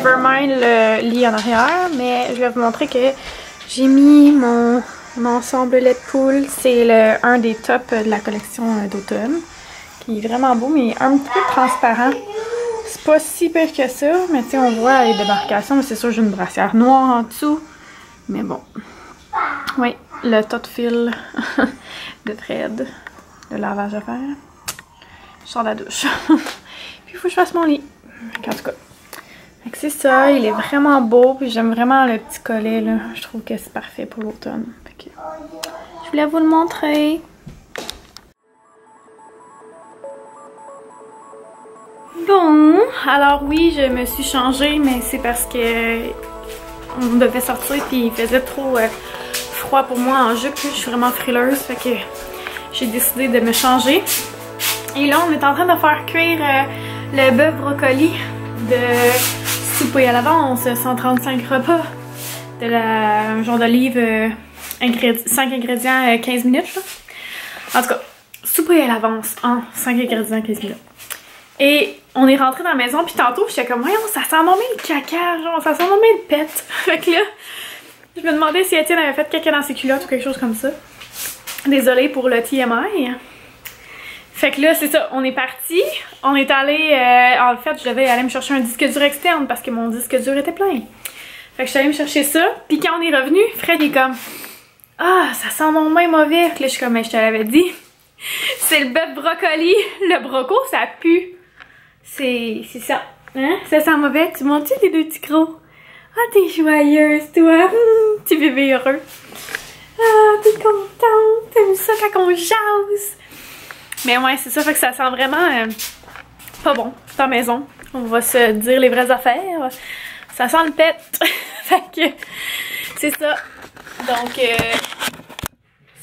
Nevermind le lit en arrière, mais je vais vous montrer que j'ai mis mon ensemble lait de poule. C'est un des tops de la collection d'automne, qui est vraiment beau, mais un petit peu transparent. C'est pas si pire que ça, mais tu sais, on voit les démarcations, mais c'est sûr j'ai une brassière noire en dessous. Mais bon. Oui, le tas de fil de Fred, le lavage à faire. Je sors de la douche. Puis il faut que je fasse mon lit. En tout cas. C'est ça, il est vraiment beau, puis j'aime vraiment le petit collet là. Je trouve que c'est parfait pour l'automne. Je voulais vous le montrer. Bon, alors oui, je me suis changée, mais c'est parce que on devait sortir puis il faisait trop froid pour moi en jupe. Je suis vraiment frileuse, fait que j'ai décidé de me changer. Et là, on est en train de faire cuire le bœuf brocoli de souper à l'avance, 135 repas, de un genre de livre 5 ingrédients 15 minutes. Là. En tout cas, souper à l'avance en 5 ingrédients 15 minutes. Et on est rentré dans la maison, puis tantôt, j'étais comme, voyons, ça sent vraiment le caca, genre, ça sent vraiment le pet. Fait que là, je me demandais si Étienne avait fait caca dans ses culottes ou quelque chose comme ça. Désolée pour le TMI. Fait que là, c'est ça, on est parti. On est allé, en fait, je devais aller me chercher un disque dur externe parce que mon disque dur était plein. Fait que je suis allée me chercher ça, puis quand on est revenu, Fred est comme, ah, ça sent mon main mauvais. Là, je suis comme, mais je te l'avais dit. C'est le bœuf brocoli. Le broco, ça pue. C'est ça. Hein? Ça sent mauvais. Tu montes-tu tes deux petits crocs? Ah, t'es joyeuse, toi. Petit bébé heureux. Ah, t'es contente. T'aimes ça quand on jase. Mais ouais, c'est ça. Fait que ça sent vraiment pas bon dans la maison. On va se dire les vraies affaires. Ça sent le pet. Fait que c'est ça. Donc,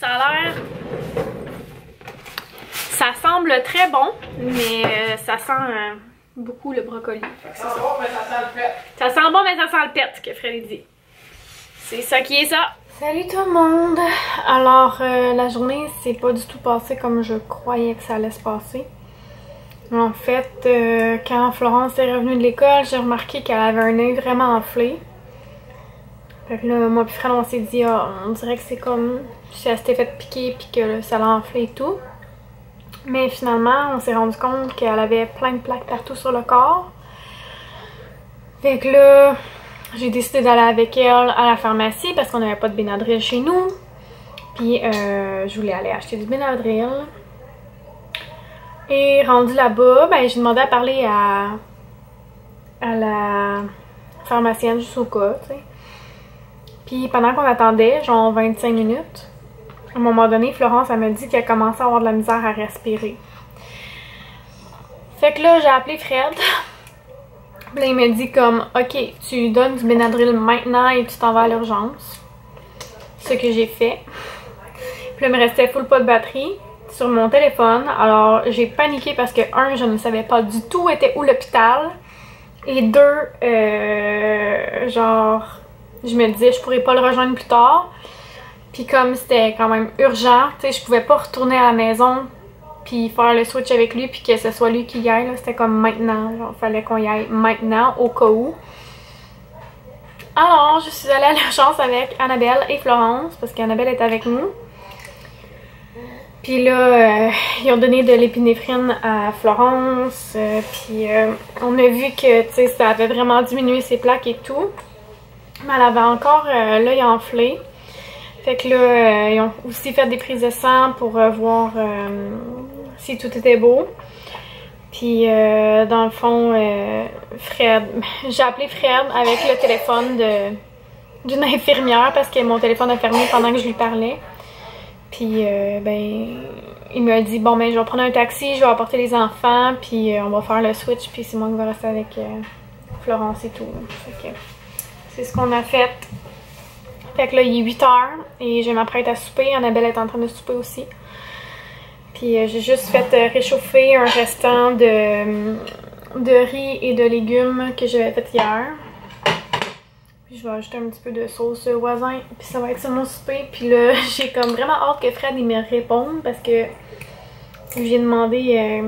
ça a l'air... Ça semble très bon, mais ça sent beaucoup le brocoli. Ça sent bon, mais ça sent le pet. Ça sent bon, mais ça sent le pet, que Fred dit. C'est ça qui est ça. Salut tout le monde! Alors, la journée s'est pas du tout passée comme je croyais que ça allait se passer. En fait, quand Florence est revenue de l'école, j'ai remarqué qu'elle avait un œil vraiment enflé. Fait que là, moi et Fred, on s'est dit, ah, on dirait que c'est comme si elle s'était fait piquer puis que ça l'a enflé et tout. Mais finalement, on s'est rendu compte qu'elle avait plein de plaques partout sur le corps. Fait que là, j'ai décidé d'aller avec elle à la pharmacie parce qu'on n'avait pas de Benadryl chez nous. Puis je voulais aller acheter du Benadryl. Et rendue là-bas, ben j'ai demandé à parler à la pharmacienne juste au cas, tu sais. Puis pendant qu'on attendait, genre 25 minutes, à un moment donné, Florence, elle m'a dit qu'elle commençait à avoir de la misère à respirer. Fait que là, j'ai appelé Fred. Puis là, il m'a dit comme, ok, tu donnes du Benadryl maintenant et tu t'en vas à l'urgence. Ce que j'ai fait. Puis là, il me restait full pas de batterie sur mon téléphone. Alors, j'ai paniqué parce que, un, je ne savais pas du tout était où l'hôpital. Et deux, genre, je me disais, je pourrais pas le rejoindre plus tard. Puis comme c'était quand même urgent, tu sais, je pouvais pas retourner à la maison puis faire le switch avec lui puis que ce soit lui qui y aille, c'était comme maintenant, genre fallait qu'on y aille maintenant au cas où. Alors, je suis allée à l'urgence avec Annabelle et Florence parce qu'Annabelle est avec nous. Puis là, ils ont donné de l'épinéphrine à Florence, puis on a vu que, tu sais, ça avait vraiment diminué ses plaques et tout. Mais elle avait encore l'œil enflé. Fait que là, ils ont aussi fait des prises de sang pour voir si tout était beau. Puis dans le fond, Fred, j'ai appelé Fred avec le téléphone d'une infirmière parce que mon téléphone a fermé pendant que je lui parlais. Puis ben, il m'a dit, bon ben je vais prendre un taxi, je vais apporter les enfants, puis on va faire le switch, puis c'est moi qui vais rester avec Florence et tout. Fait que c'est ce qu'on a fait. Fait que là, il est 8 h et je m'apprête à souper. Annabelle est en train de souper aussi. Puis j'ai juste fait réchauffer un restant de riz et de légumes que j'avais fait hier. Puis je vais ajouter un petit peu de sauce voisin. Puis ça va être ça mon souper. Puis là, j'ai comme vraiment hâte que Fred il me réponde parce que je lui ai demandé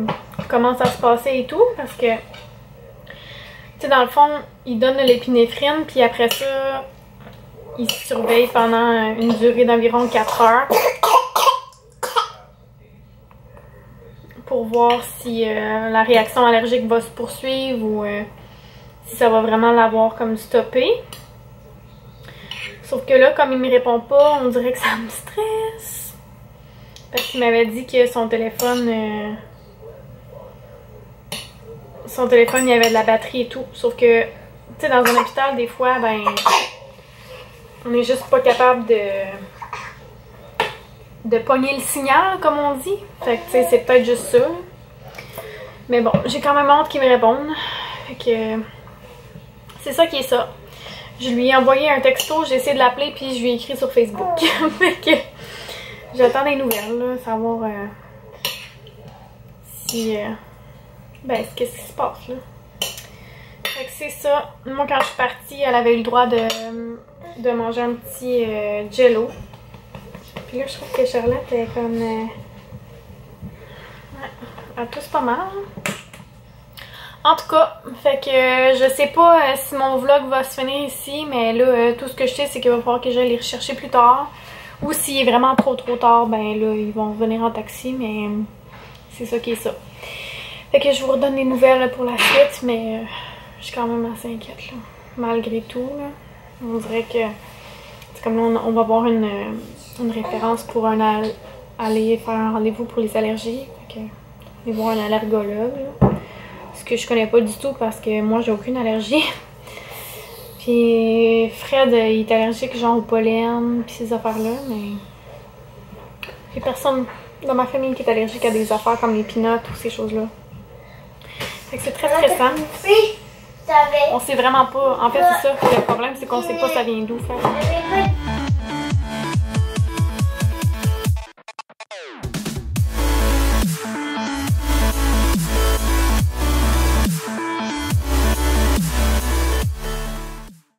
comment ça se passait et tout. Parce que, tu sais, dans le fond, il donne de l'épinéphrine, puis après ça, il se surveille pendant une durée d'environ 4 heures. Pour voir si la réaction allergique va se poursuivre ou si ça va vraiment l'avoir comme stoppé. Sauf que là, comme il me répond pas, on dirait que ça me stresse. Parce qu'il m'avait dit que son téléphone, il y avait de la batterie et tout. Sauf que, tu sais, dans un hôpital, des fois, ben, on est juste pas capable de pogner le signal, comme on dit. Fait que, tu sais, c'est peut-être juste ça. Mais bon, j'ai quand même hâte qu'il me réponde. Fait que, c'est ça qui est ça. Je lui ai envoyé un texto, j'ai essayé de l'appeler, puis je lui ai écrit sur Facebook. Fait que, j'attends des nouvelles, là, savoir si... ben, qu'est-ce qui se passe, là. Fait que c'est ça. Moi, quand je suis partie, elle avait eu le droit de manger un petit jello. Puis là, je trouve que Charlotte est comme... ouais, elle tousse pas mal. En tout cas, fait que je sais pas si mon vlog va se finir ici, mais là, tout ce que je sais, c'est qu'il va falloir que j'aille les rechercher plus tard. Ou s'il est vraiment trop tard, ben là, ils vont venir en taxi, mais c'est ça qui est ça. Fait que je vous redonne des nouvelles pour la suite, mais je suis quand même assez inquiète, là. Malgré tout, là. On dirait que... C'est comme là, on va avoir une référence pour aller faire un rendez-vous pour les allergies. Fait que, aller voir un allergologue, là. Ce que je connais pas du tout parce que moi, j'ai aucune allergie. Puis Fred, il est allergique genre au pollen, puis ces affaires-là, mais... J'ai personne dans ma famille qui est allergique à des affaires comme les peanuts ou ces choses-là. Fait que c'est très stressant. On sait vraiment pas. En fait, c'est ça. Le problème, c'est qu'on sait pas ça vient d'où.